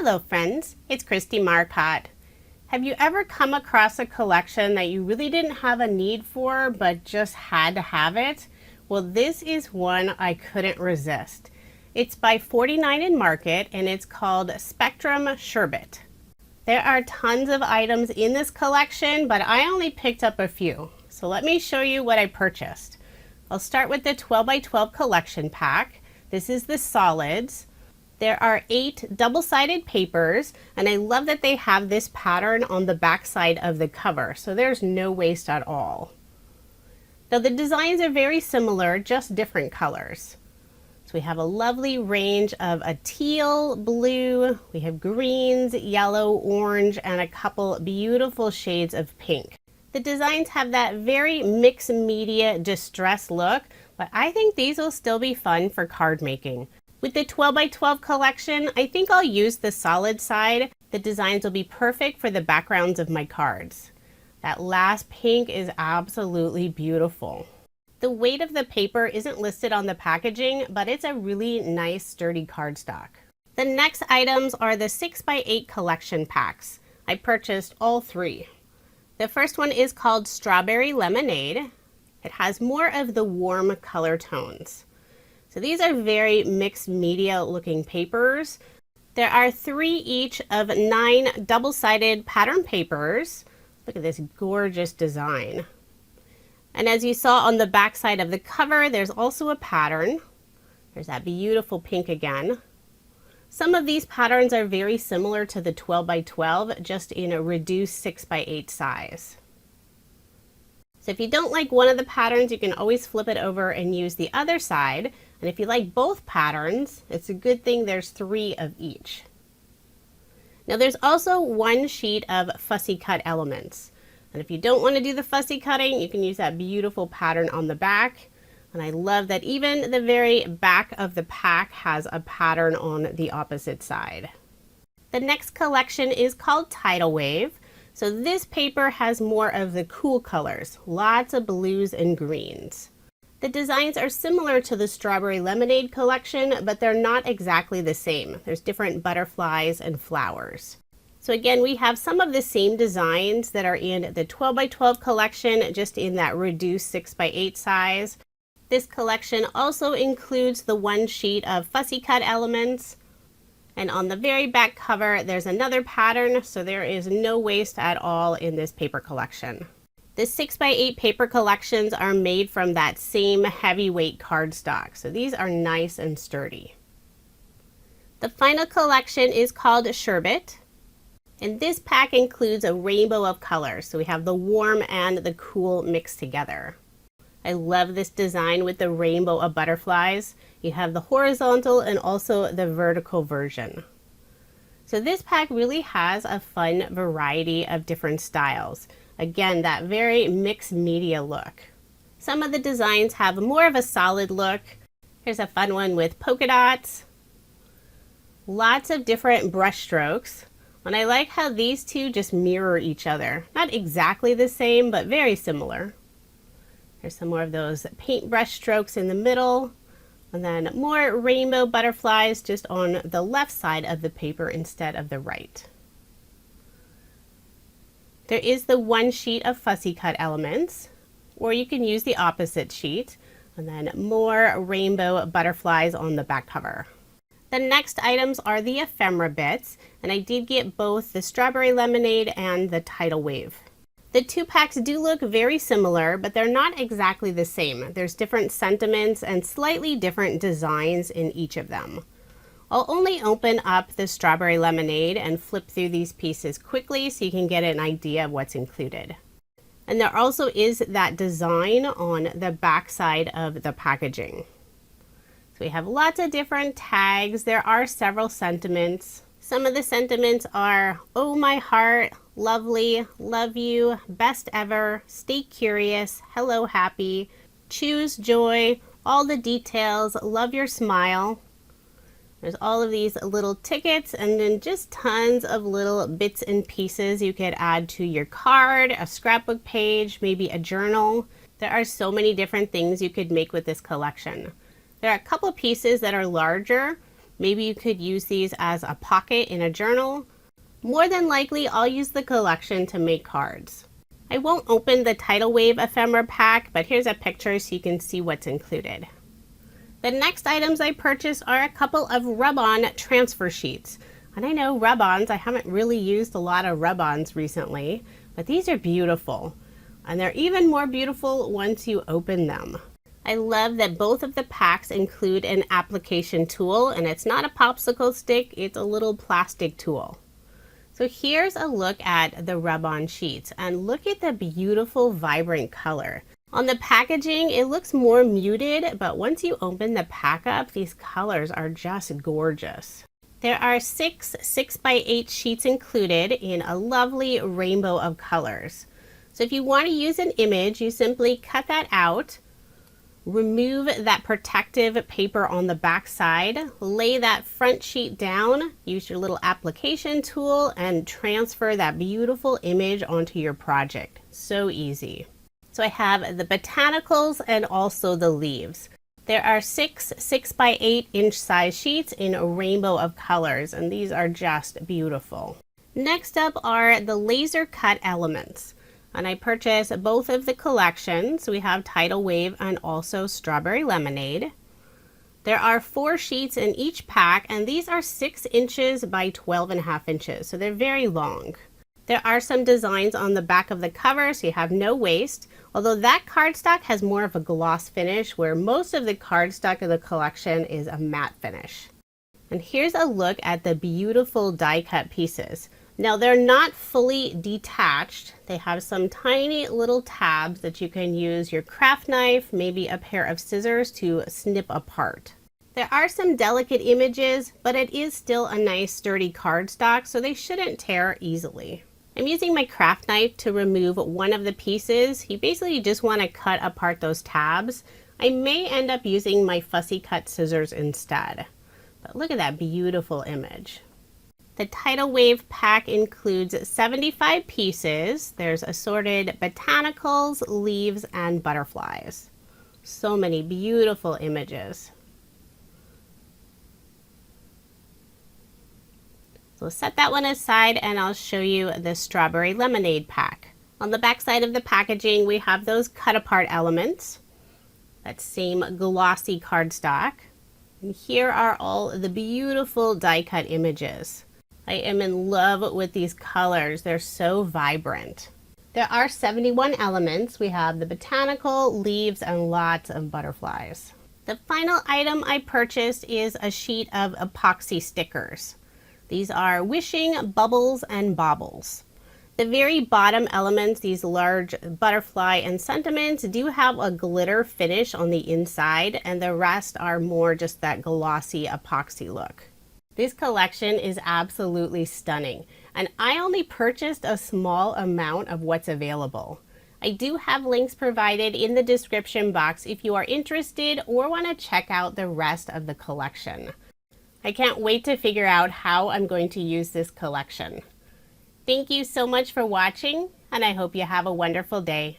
Hello friends, it's Kristie Marcotte. Have you ever come across a collection that you really didn't have a need for but just had to have it? Well, this is one I couldn't resist. It's by 49 in Market and it's called Spectrum Sherbet. There are tons of items in this collection, but I only picked up a few. So let me show you what I purchased. I'll start with the 12 by 12 collection pack. This is the solids. There are 8 double-sided papers, and I love that they have this pattern on the back side of the cover, so there's no waste at all. Now the designs are very similar, just different colors. So we have a lovely range of a teal, blue, we have greens, yellow, orange, and a couple beautiful shades of pink. The designs have that very mixed media distress look, but I think these will still be fun for card making. With the 12 by 12 collection, I think I'll use the solid side. The designs will be perfect for the backgrounds of my cards. That last pink is absolutely beautiful. The weight of the paper isn't listed on the packaging, but it's a really nice sturdy cardstock. The next items are the 6 by 8 collection packs. I purchased all 3. The first one is called Strawberry Lemonade. It has more of the warm color tones. So these are very mixed media looking papers. There are 3 each of 9 double-sided pattern papers. Look at this gorgeous design. And as you saw on the back side of the cover, there's also a pattern. There's that beautiful pink again. Some of these patterns are very similar to the 12 by 12, just in a reduced 6 by 8 size. So if you don't like one of the patterns, you can always flip it over and use the other side. And if you like both patterns, it's a good thing there's 3 of each. Now there's also 1 sheet of fussy cut elements. And if you don't want to do the fussy cutting, you can use that beautiful pattern on the back. And I love that even the very back of the pack has a pattern on the opposite side. The next collection is called Tidal Wave. So this paper has more of the cool colors, lots of blues and greens. The designs are similar to the Strawberry Lemonade collection, but they're not exactly the same. There's different butterflies and flowers. So again, we have some of the same designs that are in the 12 by 12 collection, just in that reduced 6 by 8 size. This collection also includes the 1 sheet of fussy cut elements. And on the very back cover, there's another pattern, so there is no waste at all in this paper collection. The 6 by 8 paper collections are made from that same heavyweight cardstock, so these are nice and sturdy. The final collection is called Sherbet, and this pack includes a rainbow of colors, so we have the warm and the cool mixed together. I love this design with the rainbow of butterflies. You have the horizontal and also the vertical version. So this pack really has a fun variety of different styles. Again, that very mixed media look. Some of the designs have more of a solid look. Here's a fun one with polka dots. Lots of different brush strokes. And I like how these two just mirror each other. Not exactly the same, but very similar. There's some more of those paintbrush strokes in the middle. And then more rainbow butterflies just on the left side of the paper instead of the right. There is the 1 sheet of fussy cut elements, or you can use the opposite sheet, and then more rainbow butterflies on the back cover. The next items are the ephemera bits, and I did get both the Strawberry Lemonade and the Tidal Wave. The 2 packs do look very similar, but they're not exactly the same. There's different sentiments and slightly different designs in each of them. I'll only open up the Strawberry Lemonade and flip through these pieces quickly so you can get an idea of what's included. And there also is that design on the back side of the packaging. So we have lots of different tags. There are several sentiments. Some of the sentiments are, oh my heart, lovely, love you, best ever, stay curious, hello happy, choose joy, all the details, love your smile. There's all of these little tickets and then just tons of little bits and pieces you could add to your card, a scrapbook page, maybe a journal. There are so many different things you could make with this collection. There are a couple pieces that are larger, Maybe you could use these as a pocket in a journal. More than likely, I'll use the collection to make cards. I won't open the Tidal Wave ephemera pack, but here's a picture so you can see what's included. The next items I purchased are a couple of rub-on transfer sheets. And I know rub-ons, I haven't really used a lot of rub-ons recently, but these are beautiful. And they're even more beautiful once you open them. I love that both of the packs include an application tool, and it's not a popsicle stick, it's a little plastic tool. So here's a look at the rub-on sheets, and look at the beautiful vibrant color. On the packaging, it looks more muted, but once you open the pack up, these colors are just gorgeous. There are 6 6x8 sheets included in a lovely rainbow of colors. So if you want to use an image, you simply cut that out, remove that protective paper on the back side, lay that front sheet down, use your little application tool, and transfer that beautiful image onto your project. So easy. So I have the botanicals and also the leaves. There are 6 6x8 inch size sheets in a rainbow of colors, and these are just beautiful. Next up are the laser cut elements. And I purchased both of the collections. We have Tidal Wave and also Strawberry Lemonade. There are 4 sheets in each pack, and these are 6 inches by 12.5 inches, so they're very long. There are some designs on the back of the cover, so you have no waste, although that cardstock has more of a gloss finish, where most of the cardstock of the collection is a matte finish. And here's a look at the beautiful die cut pieces. Now they're not fully detached. They have some tiny little tabs that you can use your craft knife, maybe a pair of scissors to snip apart. There are some delicate images, but it is still a nice sturdy cardstock, so they shouldn't tear easily. I'm using my craft knife to remove one of the pieces. You basically just want to cut apart those tabs. I may end up using my fussy cut scissors instead. But look at that beautiful image. The Tidal Wave pack includes 75 pieces. There's assorted botanicals, leaves, and butterflies. So many beautiful images. So set that one aside and I'll show you the Strawberry Lemonade pack. On the back side of the packaging, we have those cut apart elements. That same glossy cardstock. And here are all the beautiful die cut images. I am in love with these colors. They're so vibrant. There are 71 elements. We have the botanical, leaves, and lots of butterflies. The final item I purchased is a sheet of epoxy stickers. These are wishing, bubbles, and baubles. The very bottom elements, these large butterfly and sentiments, do have a glitter finish on the inside, and the rest are more just that glossy epoxy look. This collection is absolutely stunning, and I only purchased a small amount of what's available. I do have links provided in the description box if you are interested or want to check out the rest of the collection. I can't wait to figure out how I'm going to use this collection. Thank you so much for watching, and I hope you have a wonderful day.